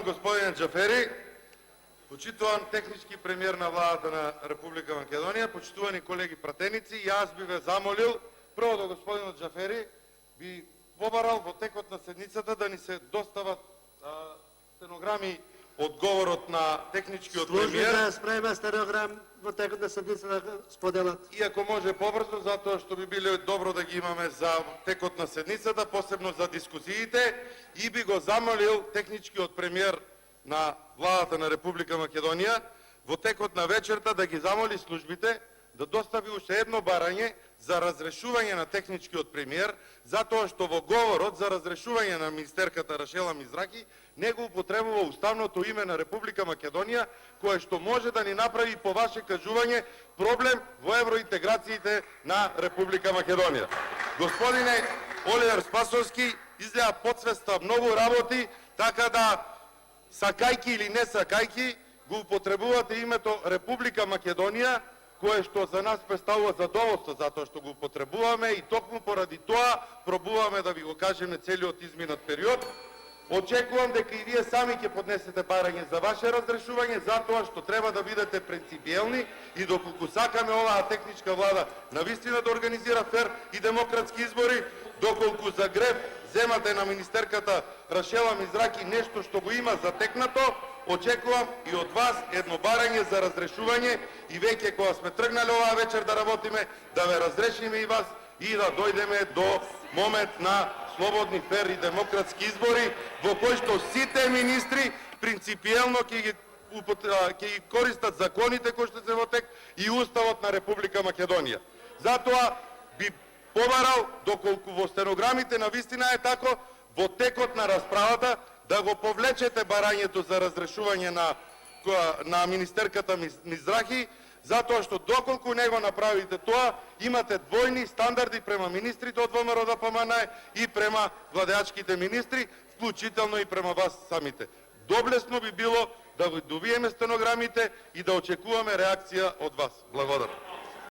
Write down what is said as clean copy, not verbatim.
господине Джафери, почитуван технички премиер на владата на Република Македонија, почитувани колеги пратеници, јас би ве замолил, прво до господинот Джафери, би побарал во текот на седницата да ни се достават стенограми од говорот на техничкиот премиер. Службата спрема стенограм во текот на седницата да споделат. И ако може побрзо, затоа што би биле добро да ги имаме за текот на седницата, посебно за дискусиите, и би го замолил техничкиот премиер на владата на Република Македонија во текот на вечерта да ги замоли службите да достави уште едно барање за разрешување на техничкиот премиер, затоа што во говорот за разрешување на министерката Рашела Мизраки не го употребува уставното име на Република Македонија, кое што може да ни направи по ваше кажување проблем во евроинтеграциите на Република Македонија. Господине Оливер Спасовски, изгледа подсвеста многу работи, така да сакајки или не сакајки го употребувате името Република Македонија, кое што за нас представува задоволство затоа што го употребуваме и токму поради тоа пробуваме да ви го кажеме целиот изминат период. Очекувам дека и вие сами ќе поднесете барање за ваше разрешување, затоа што треба да бидете принципиелни и доколку сакаме оваа техничка влада навистина да организира фер и демократски избори, доколку за греб земате на министерката Рашела Мизраки нешто што го има затекнато, очекувам и од вас едно барање за разрешување и веќе кога сме тргнале оваа вечер да работиме, да ве разрешиме и вас и да дојдеме до момент на слободни, фер и демократски избори, во кои што сите министри принципиелно ќе ги користат законите кои што се во тек и Уставот на Република Македонија. Затоа би побарал, доколку во стенограмите на вистина е тако, во текот на расправата да го повлечете барањето за разрешување на министерката Мизрахи, затоа што доколку не го направите тоа, имате двојни стандарди према министрите од ВМРО ДПМН и према владеачките министри, вклучително и према вас самите. Доблесно би било да ви довиеме стенограмите и да очекуваме реакција од вас. Благодарам.